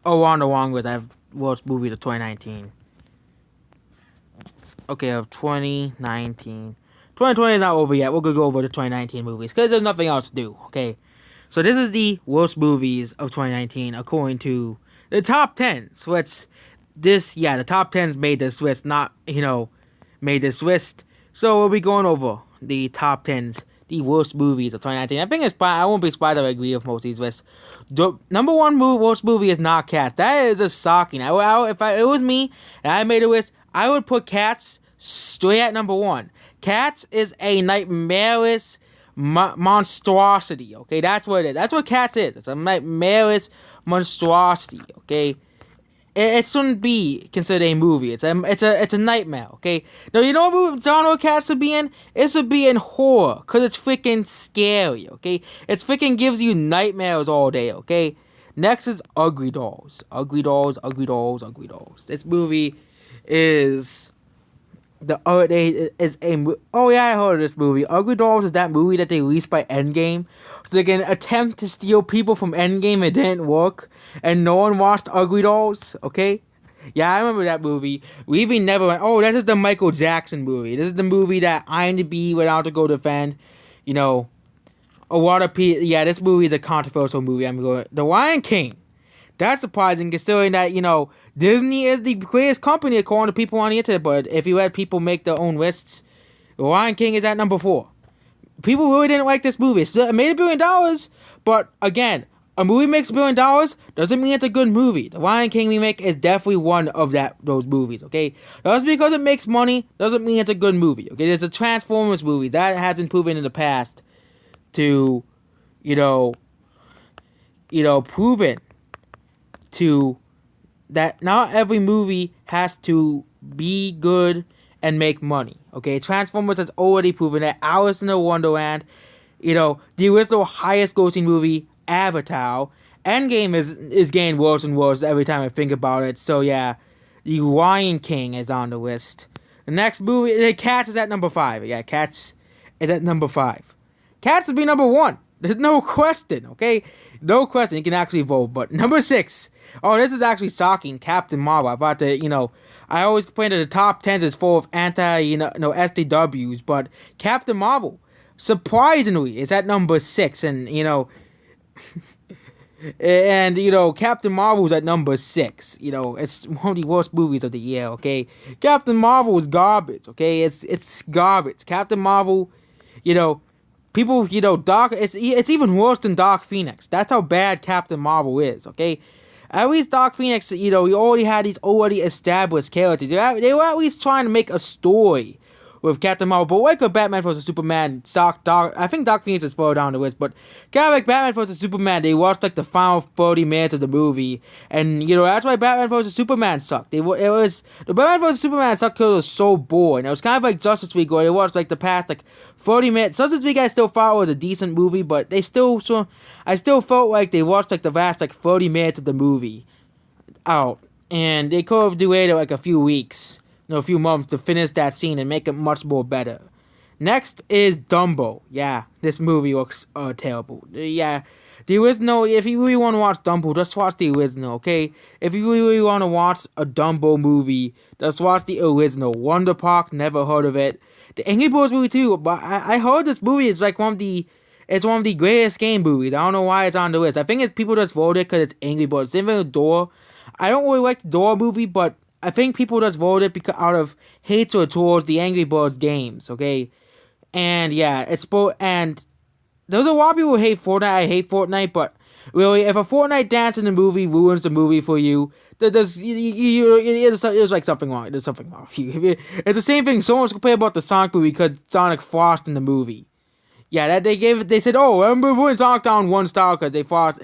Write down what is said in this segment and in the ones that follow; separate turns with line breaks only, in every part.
Oh, on the wrong list. I have worst movies of 2019. Okay, of 2019. 2020 is not over yet. We're gonna go over the 2019 movies because there's nothing else to do. Okay, so this is the worst movies of 2019 according to the top 10. So the top 10s made this list, not made this list. So we'll be going over the top 10s, the worst movies of 2019. I think I won't be surprised if I agree with most of these lists. The number one worst movie is not Cats. That is just shocking. If it was me and I made a list, I would put Cats straight at number one. Cats is a nightmarish monstrosity. Okay, that's what it is. That's what Cats is. It's a nightmarish monstrosity. Okay. It shouldn't be considered a movie. It's a nightmare. Okay. Now you know what genre Cats should be in? It should be in horror, cause it's freaking scary. Okay. It freaking gives you nightmares all day. Okay. Next is Ugly Dolls. Ugly Dolls. Ugly Dolls. Ugly Dolls. This movie is oh yeah, I heard of this movie. Ugly Dolls is that movie that they released by Endgame, so they can attempt to steal people from Endgame. It didn't work, and no one watched Ugly Dolls. Okay, yeah, I remember that movie. We even never went. Oh, this is the Michael Jackson movie. This is the movie that IMDb went out to go defend. You know, a lot of people. Yeah, this movie is a controversial movie. I'm going. The Lion King. That's surprising considering that, Disney is the greatest company according to people on the internet, but if you let people make their own lists, The Lion King is at number 4. People really didn't like this movie. It made $1 billion, but again, a movie makes $1 billion doesn't mean it's a good movie. The Lion King remake is definitely one of those movies, okay? Just because it makes money doesn't mean it's a good movie, okay? It's a Transformers movie. That has been proven in the past to, proven to that not every movie has to be good and make money. Okay, Transformers has already proven that. Alice in the Wonderland, the original highest grossing movie, Avatar. Endgame is getting worse and worse every time I think about it. So yeah, the Lion King is on the list. The next movie, Cats is at number 5. Yeah, Cats is at number 5. Cats would be number 1. There's no question. Okay, no question. You can actually vote. But number 6. Oh, this is actually shocking. Captain Marvel. I thought that, I always complain that the top 10s is full of SDWs, but Captain Marvel, surprisingly, is at number 6, and, Captain Marvel's at number 6. It's one of the worst movies of the year, okay? Captain Marvel is garbage, okay? It's garbage. Captain Marvel, people, it's even worse than Dark Phoenix. That's how bad Captain Marvel is, okay? At least Dark Phoenix, we already had these already established characters. They were at least trying to make a story with Captain Marvel. But like a Batman vs. Superman, I think Dark Phoenix is further down the list. But kind of like Batman vs. Superman, they watched like the final 30 minutes of the movie. And, that's why Batman vs. Superman sucked. The Batman vs. Superman sucked because it was so boring. It was kind of like Justice League, where they watched like the past 30 minutes. Justice League I still thought was a decent movie, but I still felt like they watched the last 30 minutes of the movie out. And they could have delayed it a few weeks. A few months to finish that scene and make it much more better. Next is Dumbo. Yeah, this movie looks terrible. Yeah, the original, if you really want to watch Dumbo, just watch the original, okay? If you really want to watch a Dumbo movie, just watch the original. Wonder Park, never heard of it. The Angry Birds movie too, but I heard this movie is one of the greatest game movies. I don't know why it's on the list. I think it's people just voted because it's Angry Birds. Same thing with Door. I don't really like the Door movie, but I think people just voted because out of hatred towards the Angry Birds games, okay? And yeah, and there's a lot of people who hate Fortnite. I hate Fortnite, but really, if a Fortnite dance in the movie ruins the movie for you, there's something wrong. There's something wrong with you. It's the same thing. Someone's complaining about the Sonic movie because Sonic Frost in the movie. Yeah, they said, oh, remember when Sonic down 1 star because they Frost.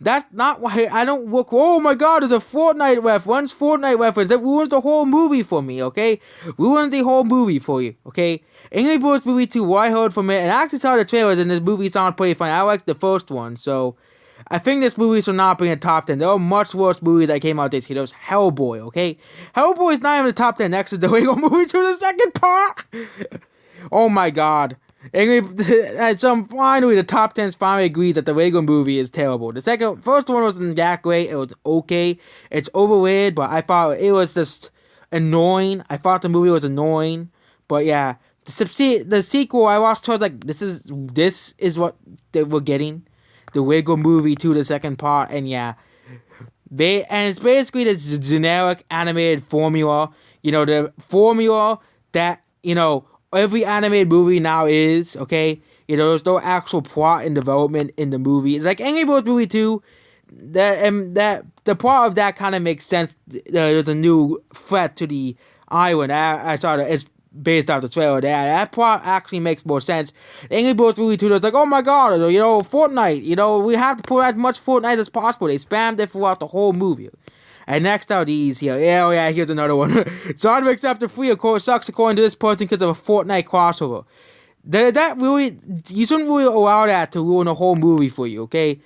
That's not why I don't look. Oh my god, there's a Fortnite reference. One's Fortnite reference. That ruins the whole movie for me, okay? Ruins the whole movie for you, okay? Angry Birds movie 2, what I heard from it, and I actually saw the trailers, and this movie sounded pretty funny. I liked the first one, so I think this movie should not be in the top 10. There are much worse movies that came out this year. There was Hellboy, okay? Hellboy is not even in the top 10. Next is the Lego movie to the second part. Oh my god. Finally, the top 10 finally agrees that the Lego movie is terrible. First one wasn't that great. It was okay. It's overrated, but I thought it was just annoying. I thought the movie was annoying, but yeah, the sequel I watched was like, this is what we're getting, the Lego movie to the second part, and yeah, it's basically this generic animated formula. The formula that every animated movie now is, okay? There's no actual plot and development in the movie. It's like Angry Birds movie 2, that the plot of that kind of makes sense. There's a new threat to the island. I saw that it's based off the trailer. That plot actually makes more sense. Angry Birds movie 2, it's like, oh my god, Fortnite, we have to put as much Fortnite as possible. They spammed it throughout the whole movie. And next are these here. Yeah, here's another one. John Wick Chapter 3, of course, sucks according to this person because of a Fortnite crossover. That really, you shouldn't really allow that to ruin a whole movie for you, okay?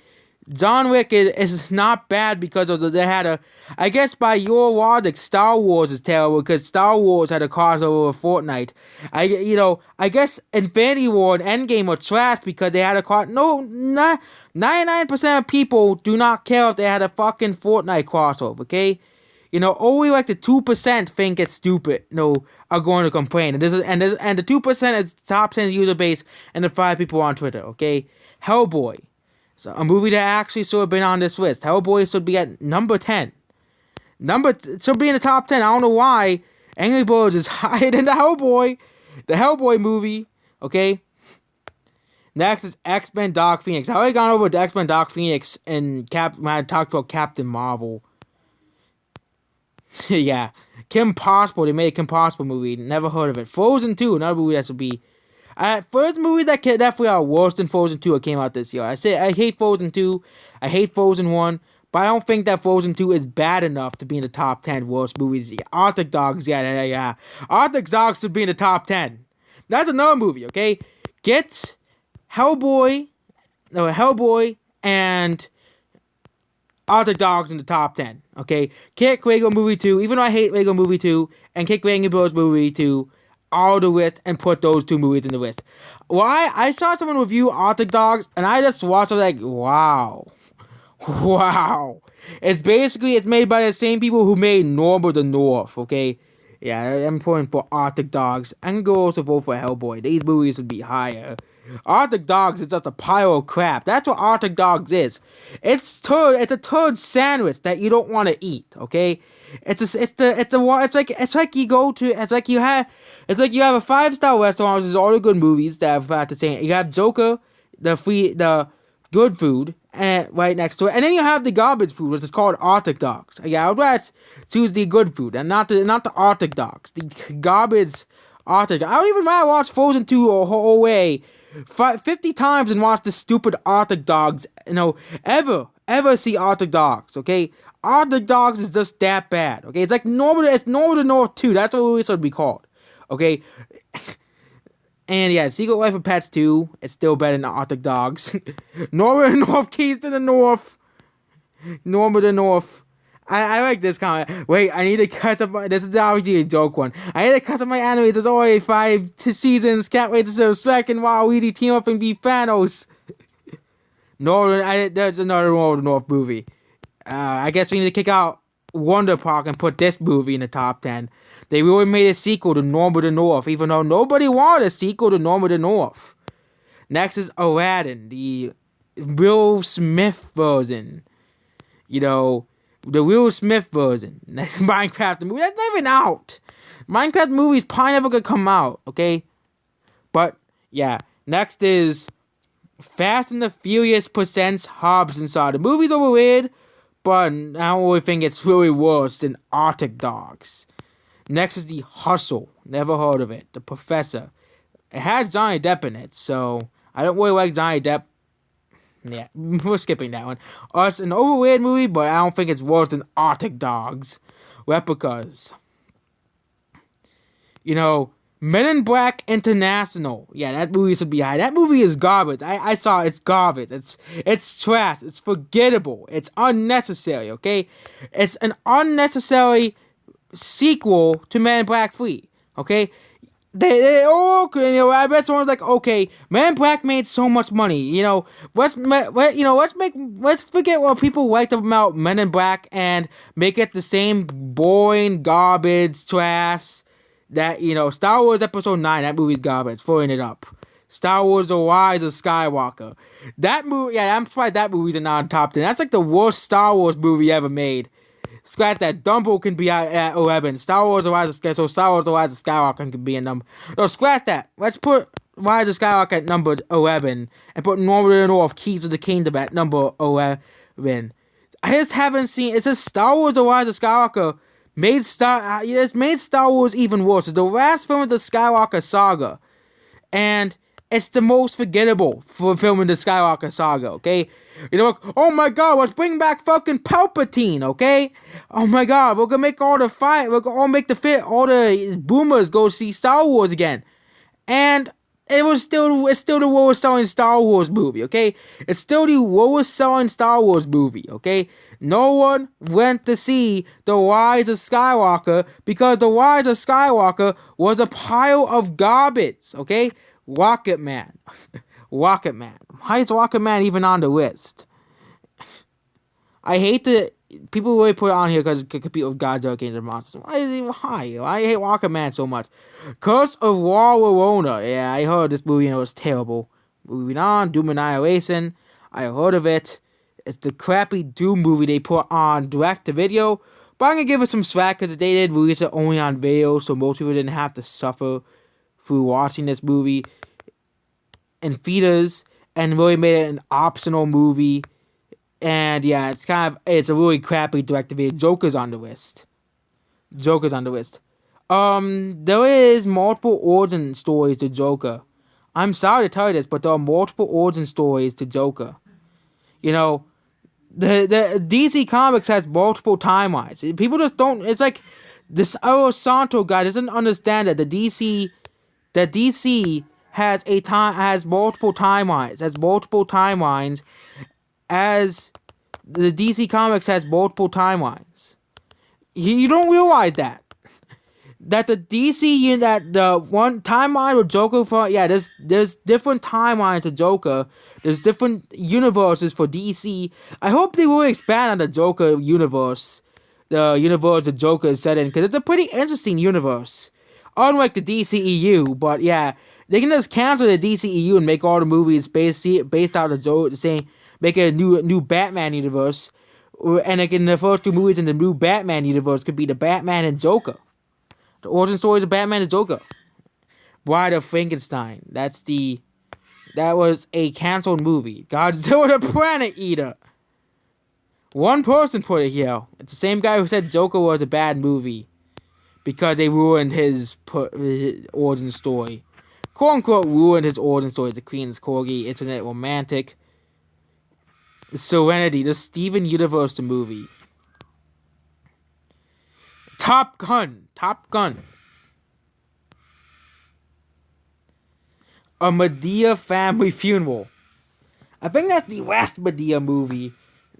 John Wick is not bad because of I guess by your logic, Star Wars is terrible because Star Wars had a crossover with Fortnite. I guess Infinity War and Endgame were trash because they had a 99% of people do not care if they had a fucking Fortnite crossover, okay? Only like the 2% think it's stupid, are going to complain. And the 2% is top 10 user base and the 5 people on Twitter, okay? Hellboy. So a movie that actually should have been on this list. Hellboy should be at number 10. Should be in the top 10. I don't know why. Angry Birds is higher than the Hellboy movie. Okay. Next is X-Men Dark Phoenix. I already gone over the X-Men Dark Phoenix when I talked about Captain Marvel. Yeah. Kim Possible. They made a Kim Possible movie. Never heard of it. Frozen 2. Another movie that should be. First movie that definitely are worse than Frozen 2 that came out this year. I hate Frozen 2. I hate Frozen 1. But I don't think that Frozen 2 is bad enough to be in the top 10 worst movies. Arctic Dogs, yeah. Arctic Dogs should be in the top 10. That's another movie, okay? Get Hellboy and Arctic Dogs in the top 10, okay? Kick Lego Movie 2, even though I hate Lego Movie 2, and Kick Angry Birds Movie 2, all the list, and put those 2 movies in the list. Why? I saw someone review Arctic Dogs, and I just watched it like, wow. It's made by the same people who made Norm of the North, okay? Yeah, I'm voting for Arctic Dogs. I'm gonna also vote for Hellboy. These movies would be higher. Arctic Dogs is just a pile of crap. That's what Arctic Dogs is. It's a turd sandwich that you don't want to eat, okay? It's like you have a 5-star restaurant, which is all the good movies that I've had to say. You have Joker, the good food, and right next to it, and then you have the garbage food, which is called Arctic Dogs. Yeah, I would rather choose the good food and not the Arctic Dogs. The garbage Arctic. I don't even rather watch Frozen 2 or whole way 50 times and watch the stupid Arctic Dogs. Ever see Arctic Dogs? Okay, Arctic Dogs is just that bad. Okay, it's like Norm of the North 2. That's what it should be called. Okay. And yeah, Secret Life of Pets 2, it's still better than Arctic Dogs. Norm of the North, Keys to the North. Norm of the North. I like this comment. Wait, I need to cut up this is obviously a joke one. I need to cut up my animes. There's already 5 seasons. Can't wait to see second while we team up and beat Thanos. There's another Norm of the North movie. I guess we need to kick out Wonder Park and put this movie in the top 10. They really made a sequel to Norm of the North, even though nobody wanted a sequel to Norm of the North. Next is Aladdin, the Will Smith version. The Will Smith version. Minecraft movie. That's not even out. Minecraft movie is probably never gonna come out, okay? But, yeah. Next is Fast and the Furious presents Hobbs and Shaw. The movie's overrated, but I don't really think it's really worse than Arctic Dogs. Next is The Hustle. Never heard of it. The Professor. It has Johnny Depp in it, so I don't really like Johnny Depp. Yeah, we're skipping that one. It's an overrated movie, but I don't think it's worse than Arctic Dogs. Replicas. Men in Black International. Yeah, that movie should be high. That movie is garbage. I saw it. It's garbage. It's trash. It's forgettable. It's unnecessary, okay? It's an unnecessary sequel to Men in Black 3, okay? I bet someone's like, okay, Man in Black made so much money, let's forget what people liked about Men in Black and make it the same boring garbage trash that, Star Wars Episode 9, that movie's garbage, throwing it up. Star Wars: The Rise of Skywalker. That movie, yeah, I'm surprised that movie's not on top 10. That's like the worst Star Wars movie ever made. Scratch that. Dumbo can be at 11. Star Wars: The Rise of Skywalker can be at number. No, scratch that. Let's put Rise of Skywalker at number 11 and put Northern North Keys of the Kingdom at number 11. I just haven't seen. It's just Star Wars: The Rise of Skywalker it's made Star Wars even worse. It's the last film of the Skywalker saga, and it's the most forgettable for filming the Skywalker saga, okay? Oh my god, let's bring back fucking Palpatine, okay? Oh my god, we're gonna make all the boomers go see Star Wars again. And it's still the lowest selling Star Wars movie, okay? It's still the lowest selling Star Wars movie, okay? No one went to see The Rise of Skywalker because The Rise of Skywalker was a pile of garbage, okay? Rocket Man. Rocket Man. Why is Rocket Man even on the list? I hate that people really put it on here because it could compete with Godzilla King of the Monsters. Why? I hate Rocket Man so much. Curse of La Llorona. Yeah, I heard this movie and it was terrible. Moving on, Doom Annihilation. I heard of it. It's the crappy Doom movie they put on direct to video. But I'm going to give it some slack because they did release it only on video, so most people didn't have to suffer through watching this movie in theaters and really made it an optional movie. And yeah, it's a really crappy direct-to-video. Joker's on the list. There is multiple origin stories to Joker. I'm sorry to tell you this, but there are multiple origin stories to Joker. The DC Comics has multiple timelines. People just don't. It's like this El Santo guy doesn't understand that DC has multiple timelines, as the DC Comics has multiple timelines. You don't realize that the DC the one timeline with Joker there's different timelines to Joker. There's different universes for DC. I hope they will expand on the Joker universe, the universe the Joker is set in, because it's a pretty interesting universe. Unlike the DCEU, but yeah, they can just cancel the DCEU and make all the movies based out of the same, make a new Batman universe, and like in the first two movies in the new Batman universe could be the Batman and Joker. The origin stories of Batman and Joker. Bride of Frankenstein. That was a canceled movie. Godzilla the Planet Eater. One person put it here. It's the same guy who said Joker was a bad movie because they ruined his origin story. Quote unquote ruined his origin story. The Queen's Corgi, Internet Romantic, Serenity, the Steven Universe, the movie. Top Gun. A Madea Family Funeral. I think that's the last Madea movie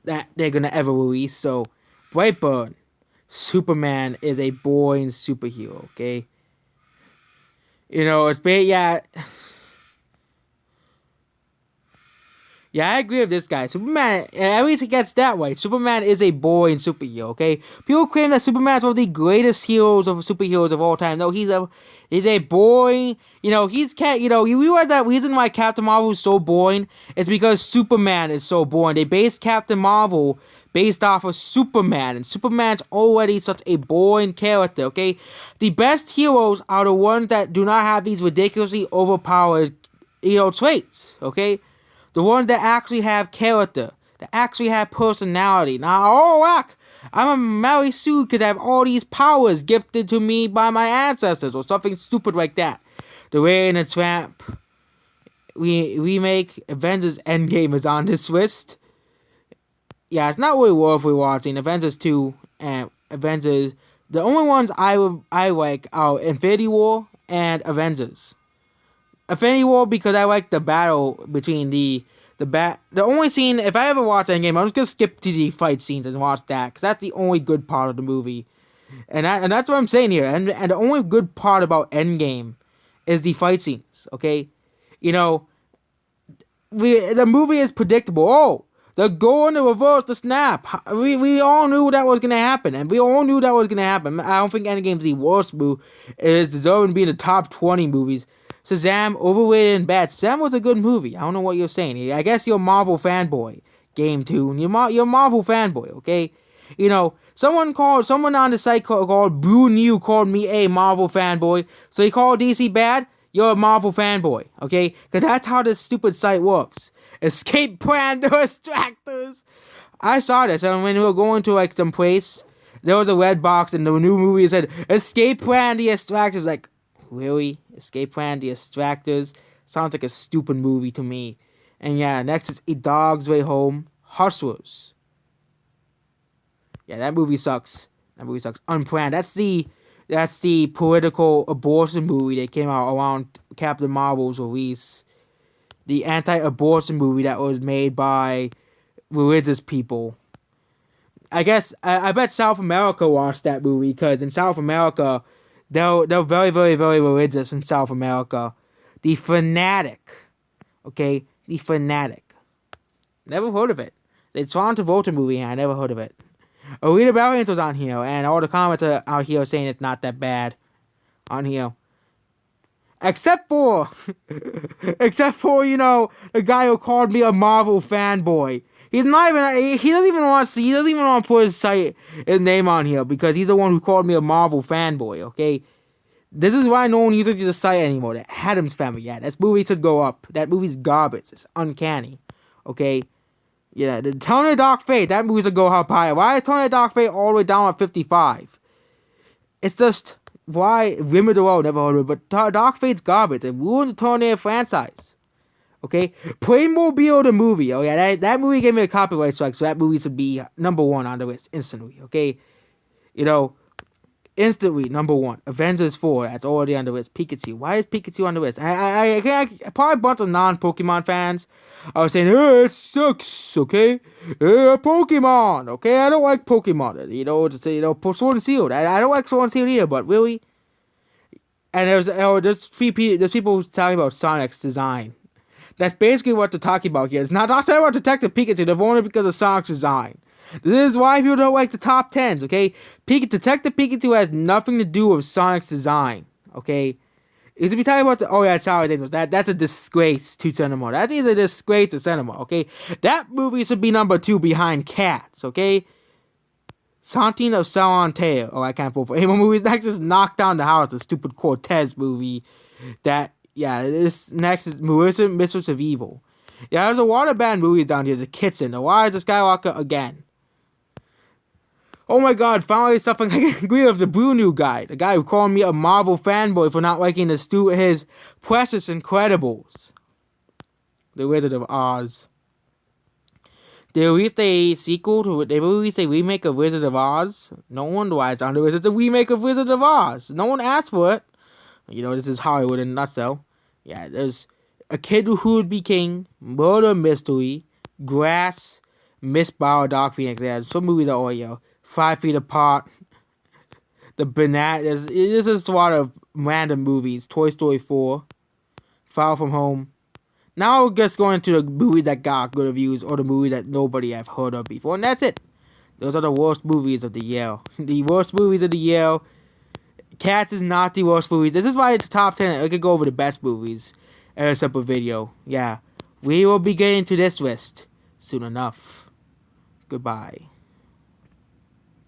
that they're gonna ever release. So, Brightburn. Superman is a boring superhero, okay? It's bad, yeah. Yeah, I agree with this guy. Superman, at least it gets that way. Superman is a boring superhero, okay? People claim that Superman is one of the greatest superheroes of all time. No, he's a boring, you realize that reason why Captain Marvel is so boring is because Superman is so boring. They based Captain Marvel based off of Superman, and Superman's already such a boring character, okay? The best heroes are the ones that do not have these ridiculously overpowered, traits, okay? The ones that actually have character, that actually have personality. Now, I'm a Mary Sue because I have all these powers gifted to me by my ancestors, or something stupid like that. The Ray and the Tramp remake, Avengers Endgame is on this list. Yeah, it's not really worth rewatching. Avengers 2 and Avengers. The only ones I like are Infinity War and Avengers. Infinity War because I like the battle between the only scene. If I ever watch Endgame, I'm just gonna skip to the fight scenes and watch that because that's the only good part of the movie, and that's what I'm saying here. And the only good part about Endgame is the fight scenes. Okay, you know, the movie is predictable. Oh, they're going to reverse the snap. We all knew that was gonna happen, and we all knew that was gonna happen. I don't think Endgame's the worst movie. It is deserving to be in the top 20 movies. Shazam, overrated and bad. Shazam was a good movie. I don't know what you're saying. I guess you're a Marvel fanboy. Game 2. You're a Marvel fanboy, okay? You know, someone on the site called Brew New called me a Marvel fanboy. So he called DC bad? You're a Marvel fanboy, okay? Because that's how this stupid site works. Escape plan to distractors. I saw this, and when we were going to, like, some place, there was a red box, and the new movie said, Escape plan the distractors. Like, really? Escape plan the distractors? Sounds like a stupid movie to me. And yeah, next is A Dog's Way Home. Hustlers. Yeah, that movie sucks. Unplanned. That's the political abortion movie that came out around Captain Marvel's release. The anti-abortion movie that was made by religious people. I guess I bet South America watched that movie because in South America, they're very, very, very religious in South America. The Fanatic. Okay? The Fanatic. Never heard of it. The Tron Travolta movie, and I never heard of it. Arena Valiant was on here, and all the comments are out here saying it's not that bad on here. Except for, you know, the guy who called me a Marvel fanboy. He doesn't even want to put his name on here because he's the one who called me a Marvel fanboy, okay? This is why no one uses the site anymore. The Addams Family, yeah, that movie should go up. That movie's garbage. It's uncanny, okay? Yeah, the Tony Dark Fate, that movie should go up higher. Why is Tony Dark Fate all the way down at 55? It's just, why? Rimmer the World, never heard of it, but Dark Fate's garbage. It ruined the Tornado franchise. Okay? Playmobil the movie. Oh yeah, that movie gave me a copyright strike, so that movie should be number 1 on the list instantly. Okay? You know, instantly number 1. Avengers 4, that's already on the list. Pikachu. Why is Pikachu on the list? I probably a bunch of non-Pokemon fans are saying, hey, it sucks, okay? Pokemon, okay? I don't like Pokemon. You know, Sword and Shield. I don't like Sword and Shield either, but really? And there's people talking about Sonic's design. That's basically what they're talking about here. It's not talking about Detective Pikachu. They're only because of Sonic's design. This is why people don't like the top 10s, okay? Detective Pikachu has nothing to do with Sonic's design, okay? Is we talking about that's a disgrace to cinema. That is a disgrace to cinema, okay? That movie should be number 2 behind Cats, okay? Haunting of Salanteo. Oh, I can't vote for any more movies. Next is Knock Down the House, the stupid Cortez movie. This next is Melissa, Mistress of Evil. Yeah, there's a lot of bad movies down here. The Kitchen, The Rise of Skywalker again. Oh my god, finally something I can agree with the Blue New guy. The guy who called me a Marvel fanboy for not liking his Precious Incredibles. The Wizard of Oz. They released a remake of Wizard of Oz. No wonder why it's on the list. It's a remake of Wizard of Oz. No one asked for it. You know, this is Hollywood in a nutshell. Yeah, there's A Kid Who Would Be King, Murder Mystery, Grass, Miss Bow, Dark Phoenix. Yeah, some movies are all, 5 Feet Apart. The Banana. This is a lot of random movies. Toy Story 4, Far From Home. Now we're just going to the movies that got good reviews or the movies that nobody have heard of before, and that's it. Those are the worst movies of the year. The worst movies of the year. Cats is not the worst movies. This is why it's the top 10. I could go over the best movies in a separate video. Yeah. We will be getting to this list soon enough. Goodbye.